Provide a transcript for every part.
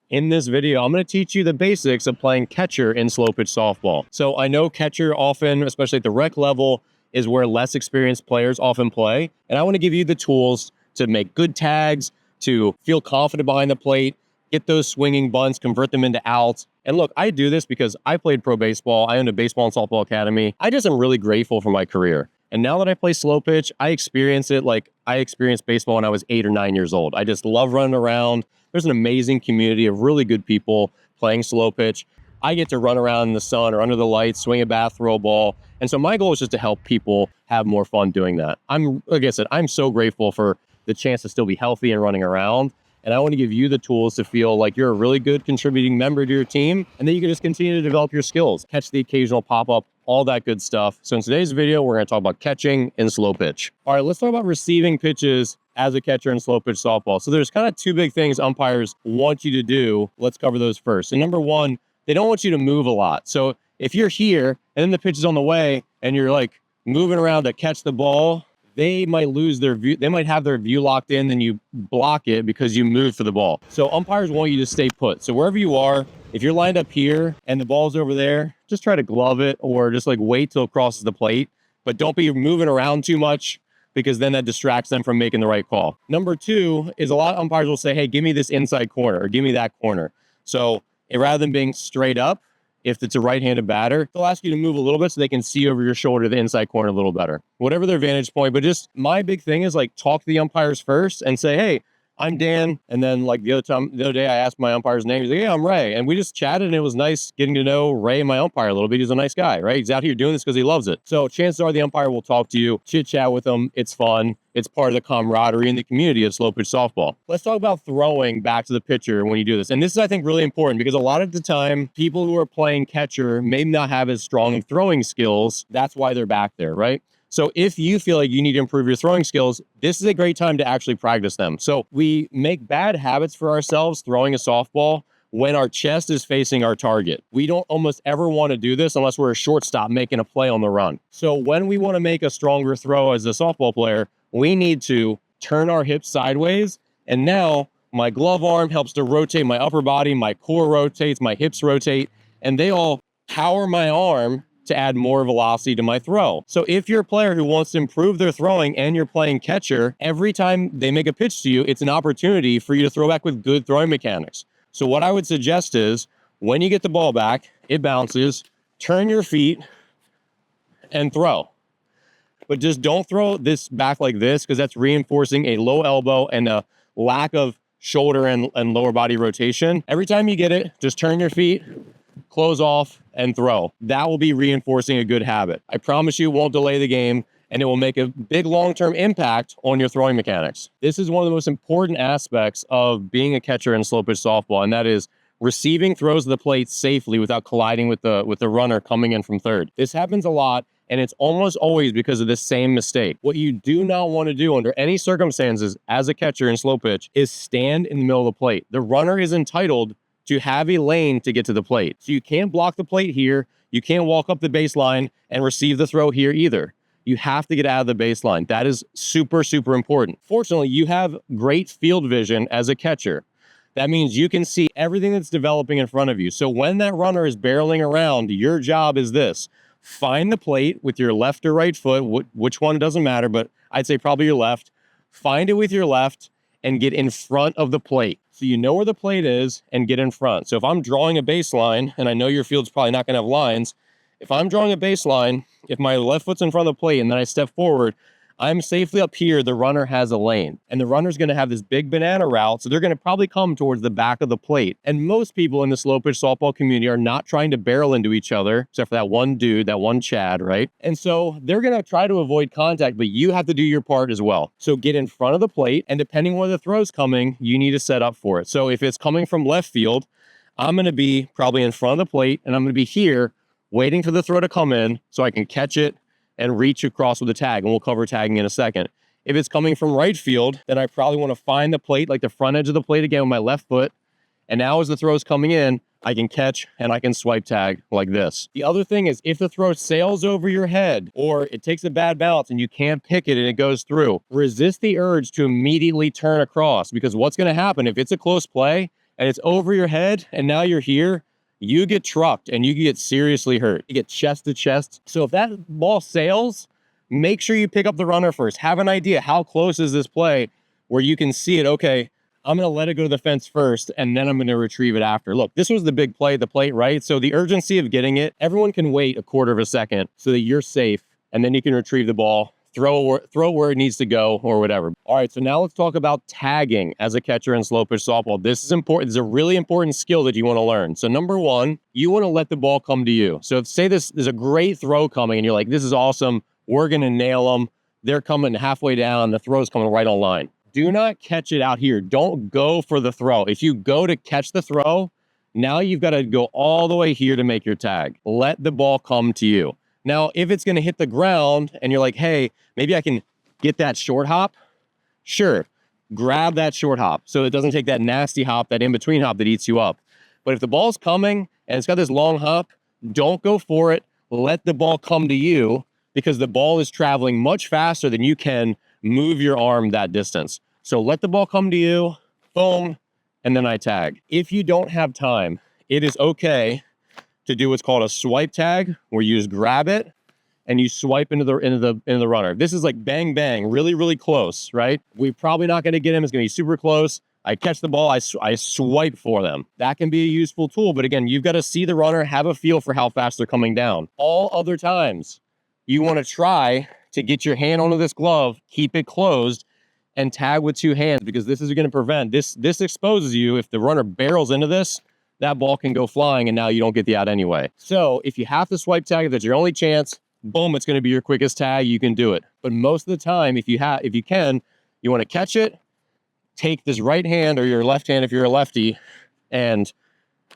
In this video, I'm going to teach you the basics of playing catcher in slow pitch softball. So I know catcher often, especially at the rec level, is where less experienced players often play. And I want to give you the tools to make good tags, to feel confident behind the plate, get those swinging bunts, convert them into outs. And look, I do this because I played pro baseball. I owned a baseball and softball academy. I just am really grateful for my career. And now that I play slow pitch, I experience it like I experienced baseball when I was 8 or 9 years old. I just love running around. There's an amazing community of really good people playing slow pitch. I get to run around in the sun or under the lights, swing a bat, throw a ball. And so my goal is just to help people have more fun doing that. Like I said, I'm so grateful for the chance to still be healthy and running around. And I want to give you the tools to feel like you're a really good contributing member to your team. And then you can just continue to develop your skills, catch the occasional pop-up, all that good stuff. So in today's video, we're going to talk about catching in slow pitch. All right, let's talk about receiving pitches as a catcher in slow pitch softball. So there's kind of two big things umpires want you to do. Let's cover those first. And number one, they don't want you to move a lot. So if you're here and then the pitch is on the way and you're like moving around to catch the ball, they might lose their view. They might have their view locked in, then you block it because you moved for the ball. So umpires want you to stay put. So wherever you are, if you're lined up here and the ball's over there, just try to glove it or just like wait till it crosses the plate. But don't be moving around too much because then that distracts them from making the right call. Number two is a lot of umpires will say, hey, give me this inside corner or give me that corner. So rather than being straight up, if it's a right-handed batter, they'll ask you to move a little bit so they can see over your shoulder the inside corner a little better. Whatever their vantage point, but just my big thing is like talk to the umpires first and say, hey, I'm Dan. And then like the other day I asked my umpire's name. He's like, yeah, I'm Ray. And we just chatted and it was nice getting to know Ray, my umpire, a little bit. He's a nice guy, right? He's out here doing this because he loves it. So chances are the umpire will talk to you, chit chat with him. It's fun. It's part of the camaraderie in the community of slow pitch softball. Let's talk about throwing back to the pitcher when you do this. And this is, I think, really important because a lot of the time, people who are playing catcher may not have as strong of throwing skills. That's why they're back there, right? So if you feel like you need to improve your throwing skills, this is a great time to actually practice them. So we make bad habits for ourselves throwing a softball when our chest is facing our target. We don't almost ever want to do this unless we're a shortstop making a play on the run. So when we want to make a stronger throw as a softball player, we need to turn our hips sideways. And now my glove arm helps to rotate my upper body, my core rotates, my hips rotate, and they all power my arm to add more velocity to my throw. So if you're a player who wants to improve their throwing and you're playing catcher, every time they make a pitch to you, it's an opportunity for you to throw back with good throwing mechanics. So what I would suggest is when you get the ball back, it bounces, turn your feet and throw. But just don't throw this back like this because that's reinforcing a low elbow and a lack of shoulder and lower body rotation. Every time you get it, just turn your feet, close off, and throw. That will be reinforcing a good habit. I promise you it won't delay the game, and it will make a big long-term impact on your throwing mechanics. This is one of the most important aspects of being a catcher in slow pitch softball, and that is receiving throws to the plate safely without colliding with the runner coming in from third. This happens a lot, and it's almost always because of this same mistake. What you do not want to do under any circumstances as a catcher in slow pitch is stand in the middle of the plate. The runner is entitled to have a lane to get to the plate. So you can't block the plate here. You can't walk up the baseline and receive the throw here either. You have to get out of the baseline. That is super, super important. Fortunately, you have great field vision as a catcher. That means you can see everything that's developing in front of you. So when that runner is barreling around, your job is this. Find the plate with your left or right foot, which one doesn't matter, but I'd say probably your left. Find it with your left and get in front of the plate. So you know where the plate is and get in front. So if I'm drawing a baseline, and I know your field's probably not going to have lines, if I'm drawing a baseline, if my left foot's in front of the plate and then I step forward, I'm safely up here, the runner has a lane. And the runner's going to have this big banana route, so they're going to probably come towards the back of the plate. And most people in the slow pitch softball community are not trying to barrel into each other, except for that one dude, that one Chad, right? And so they're going to try to avoid contact, but you have to do your part as well. So get in front of the plate, and depending where the throw's coming, you need to set up for it. So if it's coming from left field, I'm going to be probably in front of the plate, and I'm going to be here waiting for the throw to come in so I can catch it and reach across with a tag, and we'll cover tagging in a second. If it's coming from right field, then I probably want to find the plate, like the front edge of the plate again with my left foot. And now as the throw's coming in, I can catch and I can swipe tag like this. The other thing is if the throw sails over your head or it takes a bad bounce and you can't pick it and it goes through, resist the urge to immediately turn across, because what's going to happen if it's a close play, and it's over your head, and now you're here, you get trucked and you get seriously hurt. You get chest to chest. So if that ball sails, make sure you pick up the runner first. Have an idea, how close is this play where you can see it. Okay, I'm going to let it go to the fence first, and then I'm going to retrieve it after. Look, this was the big play, the plate, right? So the urgency of getting it, everyone can wait a quarter of a second so that you're safe, and then you can retrieve the ball, throw where it needs to go or whatever. All right, so now let's talk about tagging as a catcher in slow pitch softball. This is important. This is a really important skill that you want to learn. So number one, you want to let the ball come to you. So if say there's a great throw coming and you're like, this is awesome, we're going to nail them. They're coming halfway down, the throw's coming right on line. Do not catch it out here. Don't go for the throw. If you go to catch the throw, now you've got to go all the way here to make your tag. Let the ball come to you. Now, if it's going to hit the ground and you're like, hey, maybe I can get that short hop, sure, grab that short hop so it doesn't take that nasty hop, that in-between hop that eats you up. But if the ball's coming and it's got this long hop, don't go for it. Let the ball come to you because the ball is traveling much faster than you can move your arm that distance. So let the ball come to you, boom, and then I tag. If you don't have time, it is okay to do what's called a swipe tag, where you just grab it and you swipe into the runner. This is like bang, bang, really, really close, right? We're probably not going to get him. It's going to be super close. I catch the ball, I swipe for them. That can be a useful tool, but again, you've got to see the runner, have a feel for how fast they're coming down. All other times, you want to try to get your hand onto this glove, keep it closed, and tag with two hands, because this is going to prevent, this exposes you. If the runner barrels into this, that ball can go flying and now you don't get the out anyway. So if you have to swipe tag, if that's your only chance, boom, it's going to be your quickest tag. You can do it. But most of the time, if you can, you want to catch it, take this right hand or your left hand if you're a lefty, and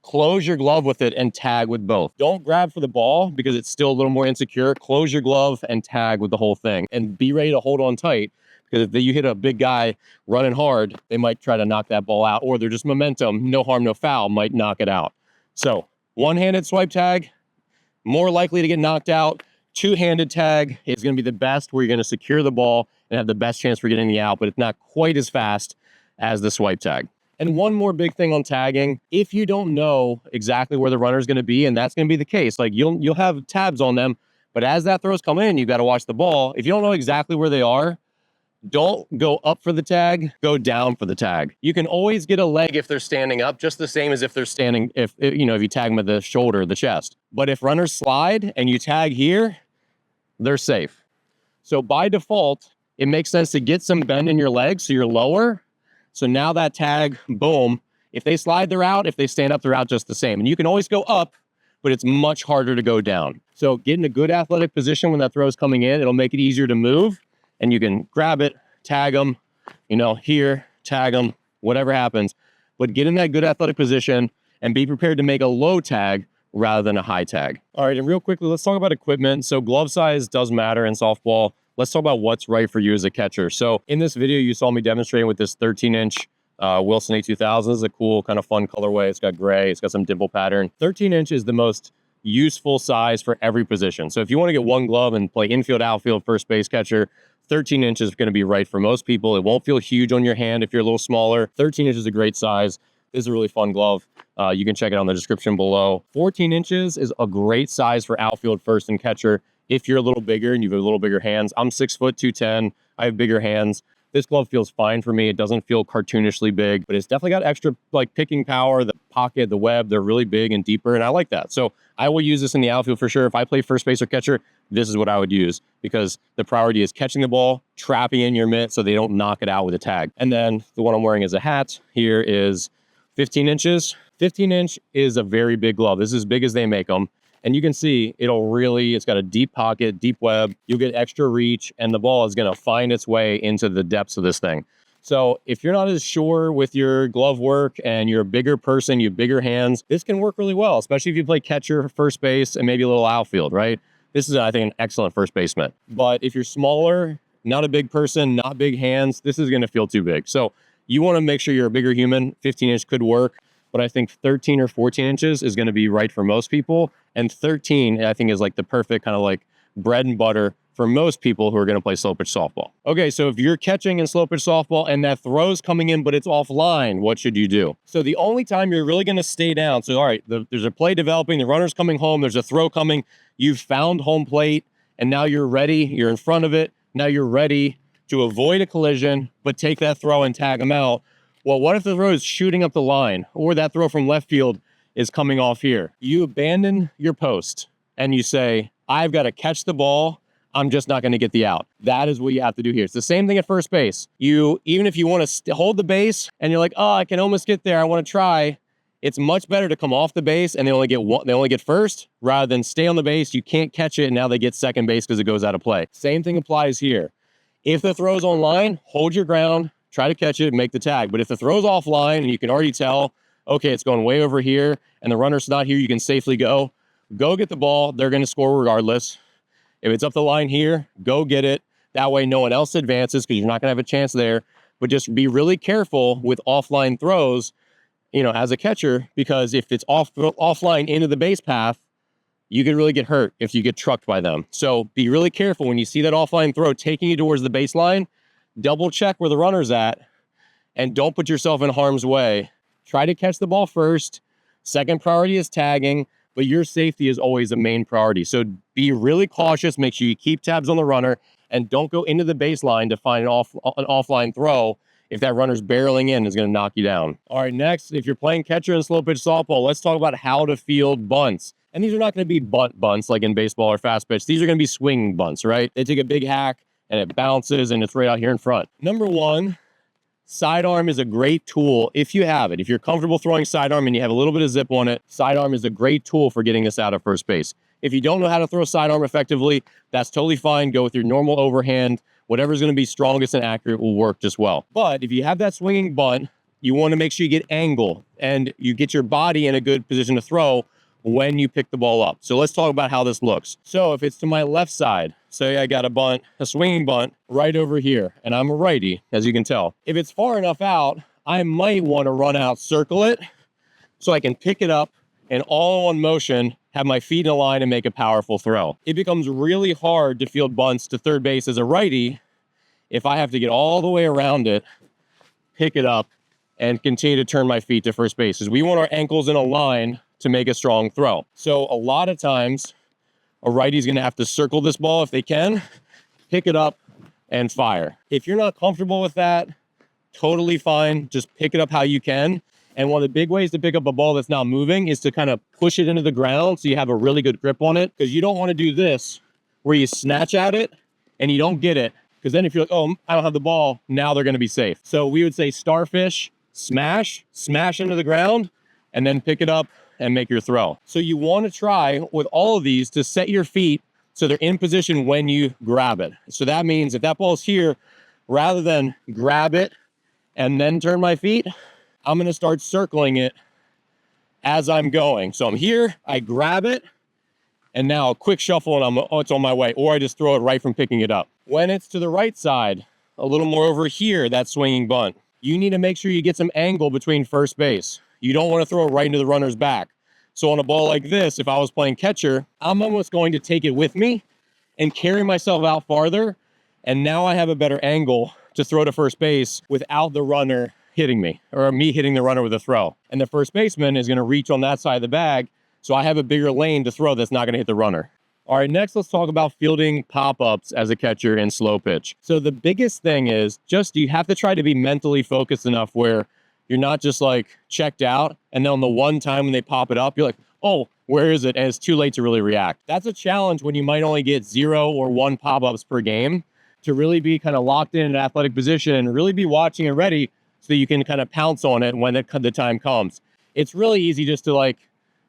close your glove with it and tag with both. Don't grab for the ball because it's still a little more insecure. Close your glove and tag with the whole thing, and be ready to hold on tight, because if you hit a big guy running hard, they might try to knock that ball out, or they're just momentum, no harm, no foul, might knock it out. So one-handed swipe tag, more likely to get knocked out. Two-handed tag is going to be the best, where you're going to secure the ball and have the best chance for getting the out, but it's not quite as fast as the swipe tag. And one more big thing on tagging, if you don't know exactly where the runner is going to be, and that's going to be the case, like you'll have tabs on them, but as that throw's come in, you got to watch the ball. If you don't know exactly where they are, don't go up for the tag, go down for the tag. You can always get a leg if they're standing up, just the same as if they're standing, if you tag them at the shoulder, the chest. But if runners slide and you tag here, they're safe. So by default, it makes sense to get some bend in your legs so you're lower. So now that tag, boom, if they slide, they're out. If they stand up, they're out just the same. And you can always go up, but it's much harder to go down. So get in a good athletic position when that throw is coming in. It'll make it easier to move. And you can grab it, tag them, here, tag them, whatever happens. But get in that good athletic position and be prepared to make a low tag rather than a high tag. All right, and real quickly, let's talk about equipment. So glove size does matter in softball. Let's talk about what's right for you as a catcher. So in this video, you saw me demonstrating with this 13-inch Wilson A2000. This is a cool, kind of fun colorway. It's got gray. It's got some dimple pattern. 13-inch is the most useful size for every position. So if you want to get one glove and play infield, outfield, first base, catcher, 13 inches is going to be right for most people. It won't feel huge on your hand if you're a little smaller. 13 inches is a great size. This is a really fun glove. You can check it on the description below. 14 inches is a great size for outfield, first, and catcher if you're a little bigger and you have a little bigger hands. I'm 6 foot 210. I have bigger hands. This glove feels fine for me. It doesn't feel cartoonishly big, but it's definitely got extra picking power. The pocket, the web, they're really big and deeper, and I like that. So I will use this in the outfield for sure. If I play first base or catcher, this is what I would use, because the priority is catching the ball, trapping in your mitt so they don't knock it out with a tag. And then the one I'm wearing as a hat here is 15 inches. 15-inch is a very big glove. This is as big as they make them. And you can see it's got a deep pocket, deep web. You'll get extra reach, and the ball is going to find its way into the depths of this thing. So if you're not as sure with your glove work and you're a bigger person, you have bigger hands, this can work really well, especially if you play catcher, first base, and maybe a little outfield, right? This is, I think, an excellent first baseman. But if you're smaller, not a big person, not big hands, this is going to feel too big. So you want to make sure you're a bigger human. 15-inch could work, but I think 13 or 14 inches is going to be right for most people. And 13, I think, is like the perfect kind of like bread and butter for most people who are going to play slow pitch softball. Okay, so if you're catching in slow pitch softball and that throw's coming in, but it's offline, what should you do? So the only time you're really going to stay down, so all right, there's a play developing, the runner's coming home, there's a throw coming, you've found home plate, and now you're ready, you're in front of it, now you're ready to avoid a collision, but take that throw and tag them out. Well, what if the throw is shooting up the line, or that throw from left field is coming off here? You abandon your post and you say, I've got to catch the ball, I'm just not going to get the out. That is what you have to do here. It's the same thing at first base. Even if you want to hold the base and you're like, oh, I can almost get there, I want to try. It's much better to come off the base and they only get first rather than stay on the base. You can't catch it and now they get second base because it goes out of play. Same thing applies here. If the throw's online, hold your ground, try to catch it, make the tag. But if the throw's offline and you can already tell, okay, it's going way over here and the runner's not here, you can safely go get the ball. They're going to score regardless. If it's up the line here, go get it. That way no one else advances because you're not going to have a chance there. But just be really careful with offline throws, as a catcher, because if it's offline into the base path, you could really get hurt if you get trucked by them. So be really careful when you see that offline throw taking you towards the baseline. Double check where the runner's at and don't put yourself in harm's way. Try to catch the ball first. Second priority is tagging, but your safety is always the main priority. So be really cautious. Make sure you keep tabs on the runner and don't go into the baseline to find an offline throw. If that runner's barreling in, is going to knock you down. All right, next, if you're playing catcher in slow pitch softball, let's talk about how to field bunts. And these are not going to be bunts like in baseball or fast pitch. These are going to be swinging bunts, right? They take a big hack and it bounces and it's right out here in front. Number one, sidearm is a great tool if you have it. If you're comfortable throwing sidearm and you have a little bit of zip on it, sidearm is a great tool for getting this out of first base. If you don't know how to throw sidearm effectively, that's totally fine. Go with your normal overhand. Whatever's going to be strongest and accurate will work just well. But if you have that swinging bunt, you want to make sure you get angle and you get your body in a good position to throw when you pick the ball up. So let's talk about how this looks. So if it's to my left side, say I got a swinging bunt right over here, and I'm a righty, as you can tell. If it's far enough out, I might want to run out, circle it, so I can pick it up and all in motion, have my feet in a line and make a powerful throw. It becomes really hard to field bunts to third base as a righty if I have to get all the way around it, pick it up, and continue to turn my feet to first base. Because we want our ankles in a line to make a strong throw. So a lot of times, a righty's going to have to circle this ball if they can, pick it up, and fire. If you're not comfortable with that, totally fine. Just pick it up how you can. And one of the big ways to pick up a ball that's not moving is to kind of push it into the ground so you have a really good grip on it. Because you don't want to do this where you snatch at it and you don't get it. Because then if you're like, oh, I don't have the ball, now they're going to be safe. So we would say starfish, smash into the ground, and then pick it up and make your throw. So you want to try with all of these to set your feet so they're in position when you grab it. So that means if that ball's here, rather than grab it and then turn my feet, I'm going to start circling it as I'm going. So I'm here, I grab it, and now a quick shuffle and it's on my way. Or I just throw it right from picking it up. When it's to the right side, a little more over here, that swinging bunt, you need to make sure you get some angle between first base. You don't want to throw it right into the runner's back. So on a ball like this, if I was playing catcher, I'm almost going to take it with me and carry myself out farther. And now I have a better angle to throw to first base without the runner hitting me or me hitting the runner with a throw. And the first baseman is going to reach on that side of the bag. So I have a bigger lane to throw that's not going to hit the runner. All right, next let's talk about fielding pop-ups as a catcher in slow pitch. So the biggest thing is just you have to try to be mentally focused enough where you're not just like checked out and then on the one time when they pop it up, you're like, oh, where is it? And it's too late to really react. That's a challenge when you might only get 0 or 1 pop-ups per game to really be kind of locked in an athletic position and really be watching and ready so you can kind of pounce on it when the time comes. It's really easy just to like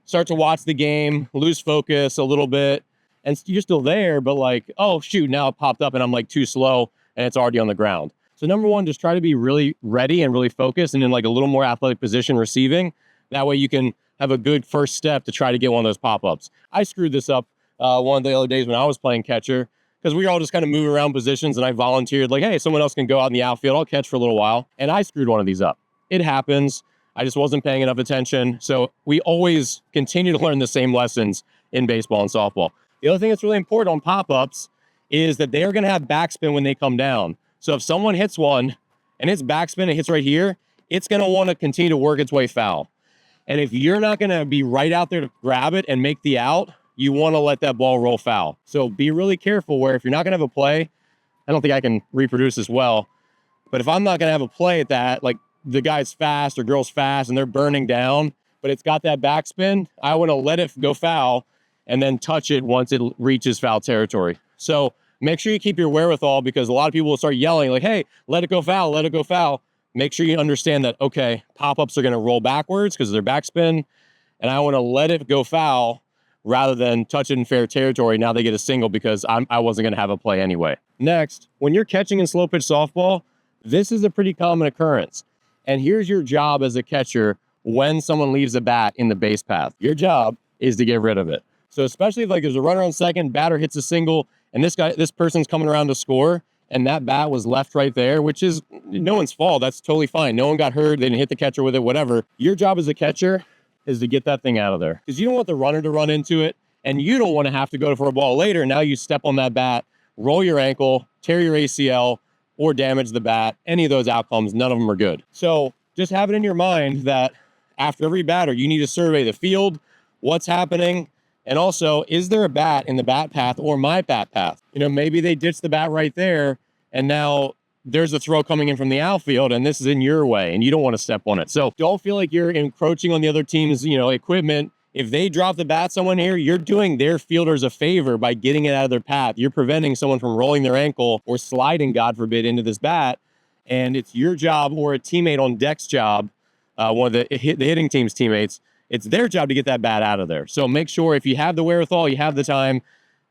start to watch the game, lose focus a little bit, and you're still there, but like, oh shoot, now it popped up and I'm like too slow and it's already on the ground. So number one, just try to be really ready and really focused and in like a little more athletic position receiving. That way you can have a good first step to try to get one of those pop-ups. I screwed this up one of the other days when I was playing catcher because we were all just kind of moving around positions and I volunteered like, hey, someone else can go out in the outfield. I'll catch for a little while. And I screwed one of these up. It happens. I just wasn't paying enough attention. So we always continue to learn the same lessons in baseball and softball. The other thing that's really important on pop-ups is that they are going to have backspin when they come down. So if someone hits one and it's backspin and hits right here, it's going to want to continue to work its way foul. And if you're not going to be right out there to grab it and make the out, you want to let that ball roll foul. So be really careful where if you're not going to have a play, I don't think I can reproduce this well, but if I'm not going to have a play at that, like the guy's fast or girl's fast and they're burning down, but it's got that backspin, I want to let it go foul and then touch it once it reaches foul territory. So make sure you keep your wherewithal, because a lot of people will start yelling like, hey, let it go foul, let it go foul. Make sure you understand that, okay, pop-ups are going to roll backwards because of their backspin, and I want to let it go foul rather than touch it in fair territory. Now they get a single because I wasn't going to have a play anyway. Next, when you're catching in slow pitch softball, this is a pretty common occurrence. And here's your job as a catcher when someone leaves a bat in the base path. Your job is to get rid of it. So especially if like there's a runner on second, batter hits a single, and this person's coming around to score, and that bat was left right there, which is no one's fault. That's totally fine. No one got hurt. They didn't hit the catcher with it, whatever. Your job as a catcher is to get that thing out of there, because you don't want the runner to run into it, and you don't want to have to go for a ball later. Now you step on that bat, roll your ankle, tear your ACL, or damage the bat. Any of those outcomes, none of them are good. So just have it in your mind that after every batter, you need to survey the field, what's happening, and also, is there a bat in the bat path or my bat path? You know, maybe they ditched the bat right there, and now there's a throw coming in from the outfield, and this is in your way, and you don't want to step on it. So don't feel like you're encroaching on the other team's, equipment. If they drop the bat someone here, you're doing their fielders a favor by getting it out of their path. You're preventing someone from rolling their ankle or sliding, God forbid, into this bat. And it's your job, or a teammate on deck's job, one of the hitting team's teammates, it's their job to get that bat out of there. So make sure if you have the wherewithal, you have the time,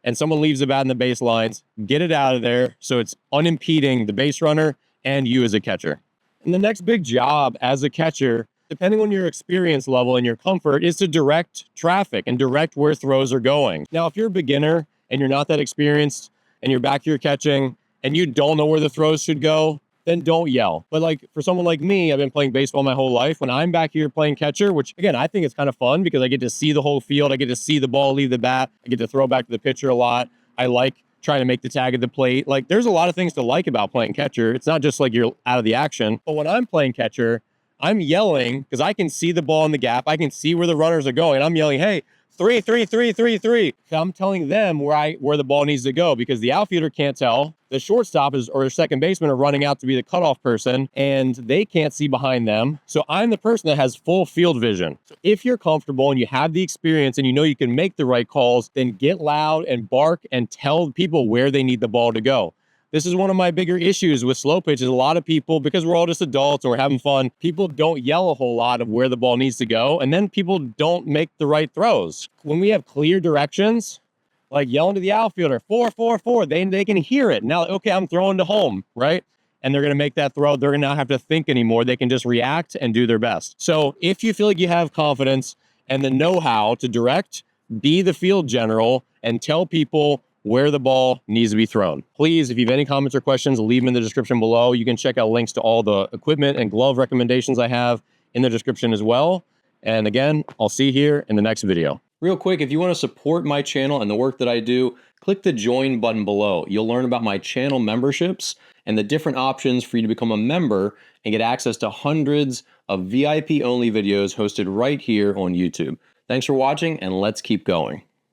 and someone leaves the bat in the baselines, get it out of there so it's unimpeding the base runner and you as a catcher. And the next big job as a catcher, depending on your experience level and your comfort, is to direct traffic and direct where throws are going. Now, if you're a beginner and you're not that experienced and you're back here catching and you don't know where the throws should go, then don't yell. But like for someone like me, I've been playing baseball my whole life. When I'm back here playing catcher, which again, I think it's kind of fun because I get to see the whole field. I get to see the ball leave the bat. I get to throw back to the pitcher a lot. I like trying to make the tag at the plate. Like there's a lot of things to like about playing catcher. It's not just like you're out of the action. But when I'm playing catcher, I'm yelling because I can see the ball in the gap. I can see where the runners are going. I'm yelling, hey, 3, 3, 3, 3, 3. So I'm telling them where the ball needs to go, because the outfielder can't tell. The shortstop or second baseman are running out to be the cutoff person, and they can't see behind them. So I'm the person that has full field vision. So if you're comfortable and you have the experience and you know you can make the right calls, then get loud and bark and tell people where they need the ball to go. This is one of my bigger issues with slow pitch is a lot of people, because we're all just adults and we're having fun, people don't yell a whole lot of where the ball needs to go, and then people don't make the right throws. When we have clear directions, like yelling to the outfielder, 4, 4, 4, they can hear it. Now, okay, I'm throwing to home, right? And they're going to make that throw. They're going to not have to think anymore. They can just react and do their best. So if you feel like you have confidence and the know-how to direct, be the field general and tell people where the ball needs to be thrown. Please, if you have any comments or questions, leave them in the description below. You can check out links to all the equipment and glove recommendations I have in the description as well. And again, I'll see you here in the next video. Real quick, if you want to support my channel and the work that I do, click the join button below. You'll learn about my channel memberships and the different options for you to become a member and get access to hundreds of VIP only videos hosted right here on YouTube. Thanks for watching, and let's keep going.